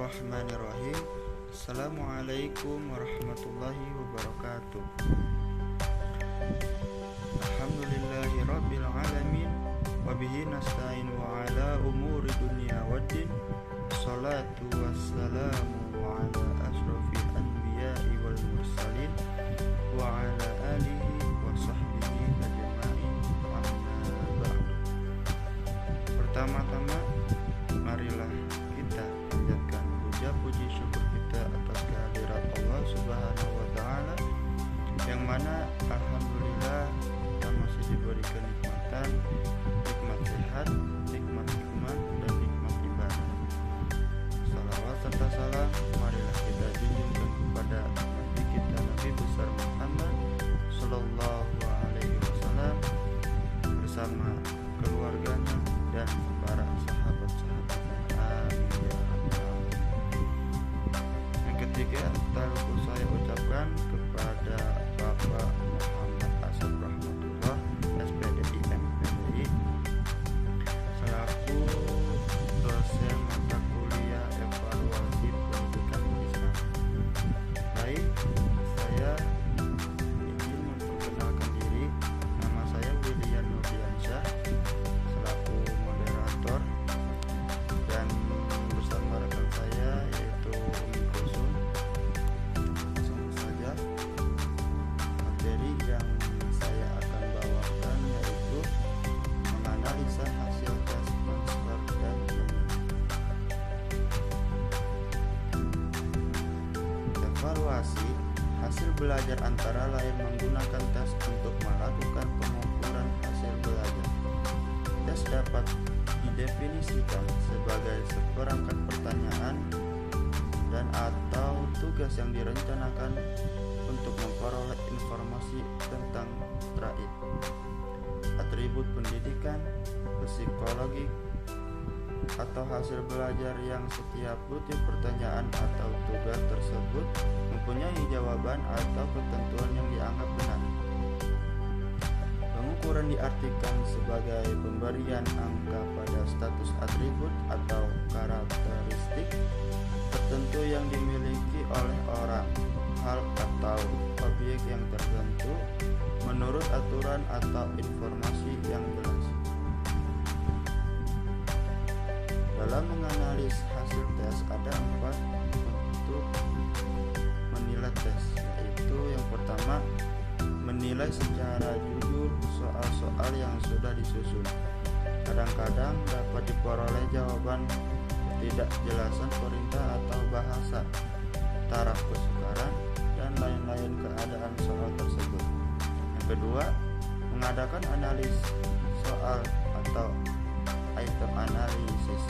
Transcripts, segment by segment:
Bismillahirrahmanirrahim. Assalamualaikum warahmatullahi wabarakatuh. Alhamdulillahirabbil alamin wa bihi nasta'in wa ala umuri dunya waddin. Shalatu wassalamu ala asrofil anbiya'i wal mursalin wa ala alihi wa sahbihi ajma'in. Amma ba'du. Pertama-tama marilah kita panjatkan puji syukur kita atas kehadirat Allah Subhanahu wa taala, yang mana alhamdulillah kita masih diberikan nikmat sehat, nikmat iman, dan nikmat ibadah. Salawat serta salam marilah kita junjungkan kepada Nabi kita, Nabi besar Muhammad sallallahu alaihi wasallam bersama keluarganya dan para sahabat-sahabatnya. Amin ya rabbal alamin. Yang ketiga, taruku saya ucapkan kepada Bapak Muhammad Asad Rahmatullah, SPDI MPDI, selaku dosen mata kuliah evaluasi pendidikan Islam. Baik, saya izin memperkenalkan diri. Nama saya William Nurdiansyah selaku moderator, dan bersama rekan saya yaitu Umi Kulsum. Langsung saja, materi yang saya akan bawakan yaitu menganalisa hasil tes transfer dan evaluasi hasil belajar antara lain menggunakan tes untuk melakukan pengukuran hasil belajar. Tes dapat didefinisikan sebagai seperangkat pertanyaan dan atau tugas yang direncanakan untuk memperoleh informasi tentang trait, atribut pendidikan, psikologi, atau hasil belajar yang setiap butir pertanyaan atau tugas tersebut mempunyai jawaban atau ketentuan yang dianggap benar. Pengukuran diartikan sebagai pemberian angka pada status atribut atau karakteristik tertentu yang dimiliki oleh orang, hal atau objek yang tertentu menurut aturan atau informasi yang jelas. Dalam menganalisis hasil tes ada 4 bentuk menilai tes, yaitu yang pertama, menilai secara jujur soal-soal yang sudah disusun. Kadang-kadang dapat diperoleh jawaban ketidakjelasan perintah atau bahasa, taraf kesukaran, dan lain-lain keadaan soal tersebut. Yang kedua, mengadakan analisis soal atau item analisis.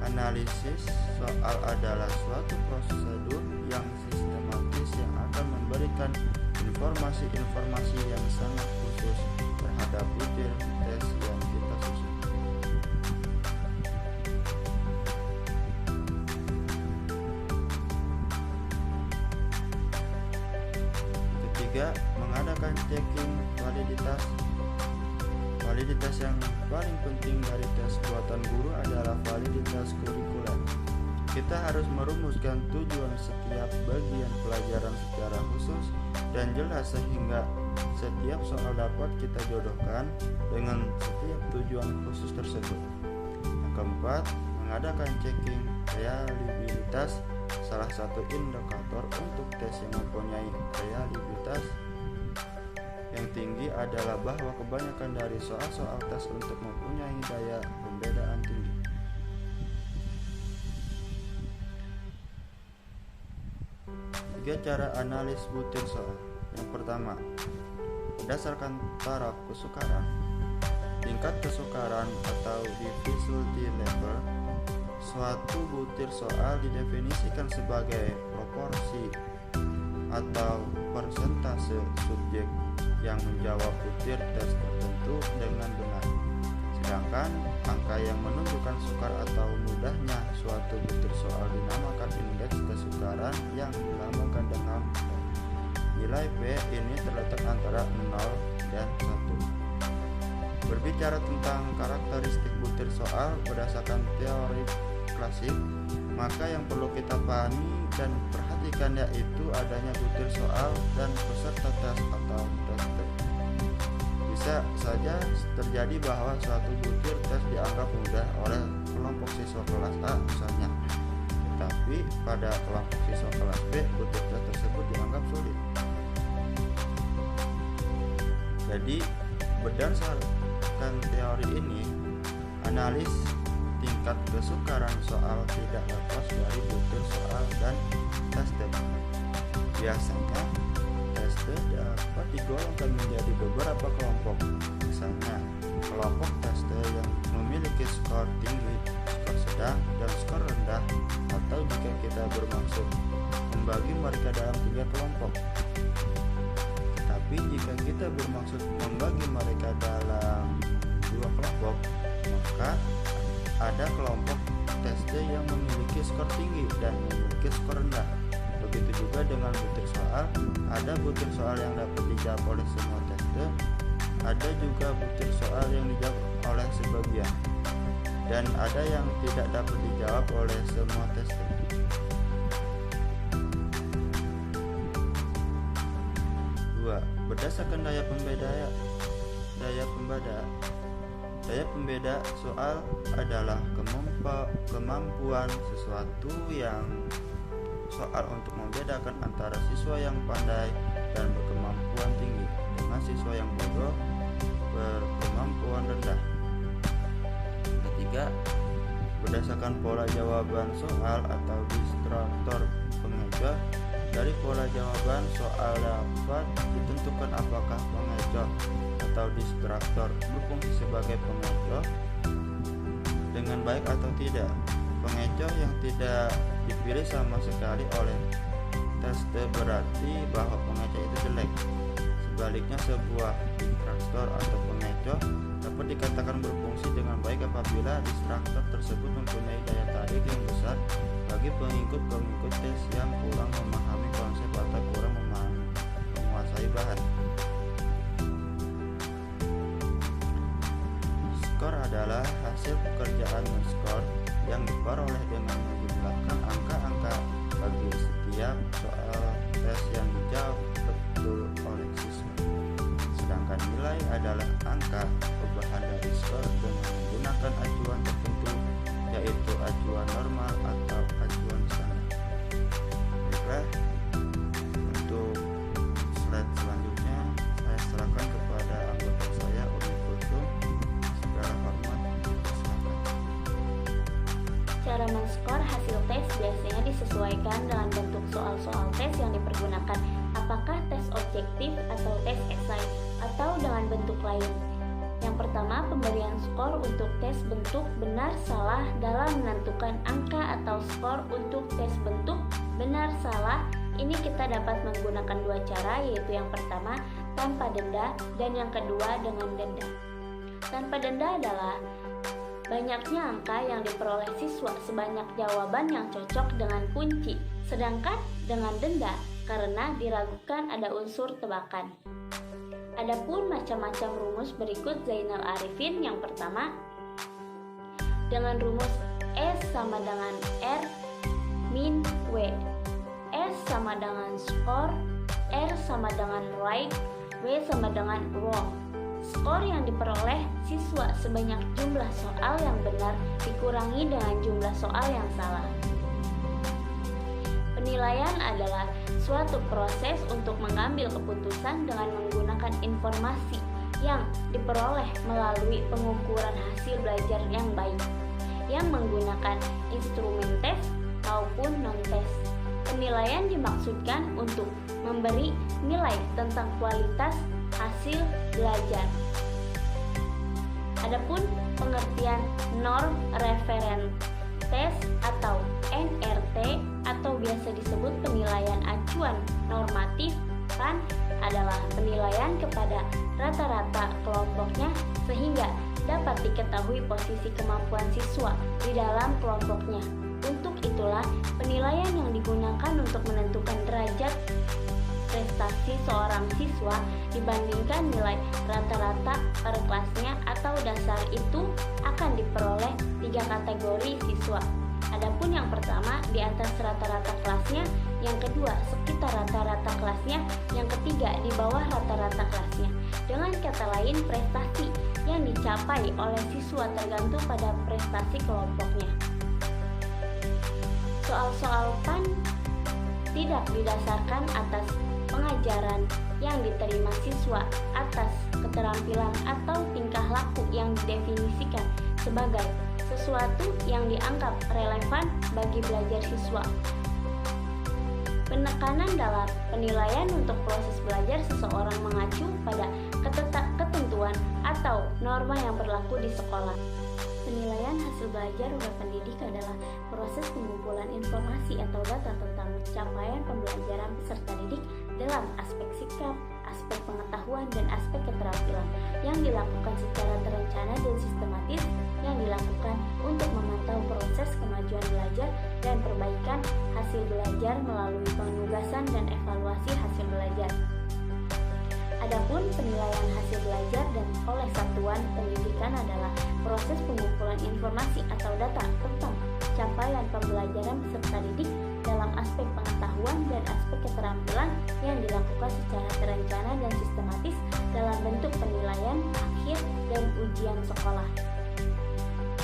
Analisis soal adalah suatu prosedur yang sistematis yang akan memberikan informasi-informasi yang sangat khusus terhadap butir tes yang kita susun. Ketiga, mengadakan checking validitas. Validitas yang paling penting dari tes buatan guru adalah validitas kurikuler. Kita harus merumuskan tujuan setiap bagian pelajaran secara khusus dan jelas sehingga setiap soal dapat kita jodohkan dengan setiap tujuan khusus tersebut. Yang keempat, mengadakan checking reliabilitas. Salah satu indikator untuk tes yang mempunyai reliabilitas yang tinggi adalah bahwa kebanyakan dari soal-soal tes untuk mempunyai daya pembedaan tinggi. Tiga cara analis butir soal. Yang pertama, berdasarkan taraf kesukaran. Tingkat kesukaran atau difficulty level suatu butir soal didefinisikan sebagai proporsi atau persentase subjek yang menjawab butir tes tertentu dengan benar. Sedangkan angka yang menunjukkan sukar atau mudahnya suatu butir soal dinamakan indeks kesukaran yang dilambangkan dengan P. Nilai P ini terletak antara 0 dan 1. Berbicara tentang karakteristik butir soal berdasarkan teori klasik, maka yang perlu kita pahami dan perhatikan yaitu adanya butir soal dan peserta tes atau tester. Bisa saja terjadi bahwa suatu butir tes dianggap mudah oleh kelompok siswa kelas A misalnya, tetapi pada kelompok siswa kelas B butir tes tersebut dianggap sulit. Jadi berdasarkan teori ini, analis tingkat kesukaran soal tidak lepas dari butir soal dan teste. Biasanya teste dapat digolongkan menjadi beberapa kelompok. Misalnya, kelompok teste yang memiliki skor tinggi, skor sedang, dan skor rendah, atau jika kita bermaksud membagi mereka dalam 3 kelompok. Tapi jika kita bermaksud membagi mereka dalam 2 kelompok, maka ada kelompok teste yang memiliki skor tinggi dan memiliki skor rendah. Begitu juga dengan butir soal, ada butir soal yang dapat dijawab oleh semua teste, ada juga butir soal yang dijawab oleh sebagian, dan ada yang tidak dapat dijawab oleh semua teste. Berdasarkan daya pembeda soal adalah kemampuan sesuatu yang soal untuk membedakan antara siswa yang pandai dan berkemampuan tinggi dengan siswa yang bodoh berkemampuan rendah. Ketiga, berdasarkan pola jawaban soal atau distraktor pengecoh. Dari pola jawaban soal dapat ditentukan apakah pengecoh atau distraktor berfungsi sebagai pengecoh dengan baik atau tidak. Pengecoh yang tidak dipilih sama sekali oleh teste berarti bahwa pengecoh itu jelek. Sebaliknya, sebuah distraktor atau pengecoh dapat dikatakan berfungsi dengan baik apabila distraktor tersebut mempunyai daya tarik yang besar bagi pengikut-pengikut tes yang kurang memahami konsep atau kurang menguasai bahan. Skor adalah hasil pekerjaan men-skor yang diperoleh dengan menjumlahkan angka-angka bagi setiap soal tes yang dijawab betul oleh siswa. Sedangkan nilai adalah angka perubahan dari skor dengan menggunakan acuan tertentu, yaitu acuan normal atau acuan standar. Baiklah, untuk slide selanjutnya saya serahkan kepada anggota saya, Umi Kulsum. Segala hormat, silakan. Cara men-skor hasil tes biasanya disesuaikan dengan bentuk soal-soal tes yang dipergunakan, apakah tes objektif atau tes esai, atau dengan bentuk lain. Yang pertama, pemberian skor untuk tes bentuk benar salah dalam menentukan angka atau skor untuk tes bentuk benar salah. Ini kita dapat menggunakan 2 cara, yaitu yang pertama tanpa denda dan yang kedua dengan denda. Tanpa denda adalah banyaknya angka yang diperoleh siswa sebanyak jawaban yang cocok dengan kunci, sedangkan dengan denda karena diragukan ada unsur tebakan. Adapun macam-macam rumus berikut Zainal Arifin. Yang pertama, dengan rumus S sama dengan R min W. S sama dengan skor, R sama dengan right, W sama dengan wrong. Skor yang diperoleh siswa sebanyak jumlah soal yang benar dikurangi dengan jumlah soal yang salah. Penilaian adalah suatu proses untuk mengambil keputusan dengan menggunakan informasi yang diperoleh melalui pengukuran hasil belajar yang baik, yang menggunakan instrumen tes maupun non-tes. Penilaian dimaksudkan untuk memberi nilai tentang kualitas hasil belajar. Adapun pengertian norm reference test atau NRT atau biasa disebut penilaian acuan normatif kan adalah penilaian kepada rata-rata kelompoknya sehingga dapat diketahui posisi kemampuan siswa di dalam kelompoknya. Untuk itulah penilaian yang digunakan untuk menentukan derajat prestasi seorang siswa dibandingkan nilai rata-rata per kelasnya atau dasar itu akan diperoleh 3 kategori siswa. Adapun yang pertama di atas rata-rata kelasnya, yang kedua sekitar rata-rata kelasnya, yang ketiga di bawah rata-rata kelasnya. Dengan kata lain, prestasi yang dicapai oleh siswa tergantung pada prestasi kelompoknya. Soal-soal PAN tidak didasarkan atas pengajaran yang diterima siswa atas keterampilan atau tingkah laku yang didefinisikan sebagai sesuatu yang dianggap relevan bagi belajar siswa. Penekanan dalam penilaian untuk proses belajar seseorang mengacu pada ketentuan atau norma yang berlaku di sekolah. Penilaian hasil belajar oleh pendidik adalah proses pengumpulan informasi atau data tentang capaian pembelajaran peserta didik dalam aspek sikap, aspek pengetahuan, dan aspek keterampilan yang dilakukan secara terencana dan sistematis, yang dilakukan untuk memantau proses kemajuan belajar dan perbaikan hasil belajar melalui penugasan dan evaluasi hasil belajar. Adapun penilaian hasil belajar dan oleh satuan pendidikan adalah proses pengumpulan informasi atau data tentang capaian pembelajaran peserta didik dalam aspek pengetahuan dan aspek keterampilan yang dilakukan secara terencana dan sistematis dalam bentuk penilaian akhir dan ujian sekolah.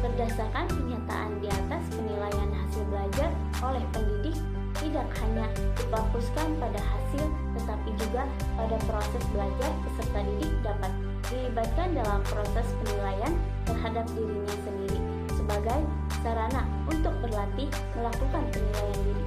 Berdasarkan pernyataan di atas, penilaian hasil belajar oleh pendidik tidak hanya difokuskan pada hasil, tetapi juga pada proses belajar peserta didik dapat dilibatkan dalam proses penilaian terhadap dirinya sendiri sebagai sarana untuk berlatih melakukan penilaian diri.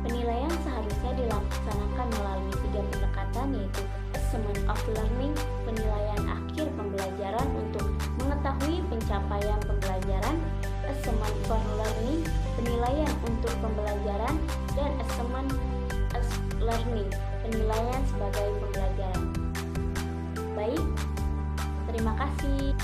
Penilaian seharusnya dilaksanakan melalui 3 pendekatan, yaitu assessment of learning, penilaian akhir pembelajaran untuk mengetahui pencapaian pembelajaran, assessment for learning, penilaian untuk pembelajaran, dan assessment as learning, penilaian sebagai pembelajaran. Baik, terima kasih.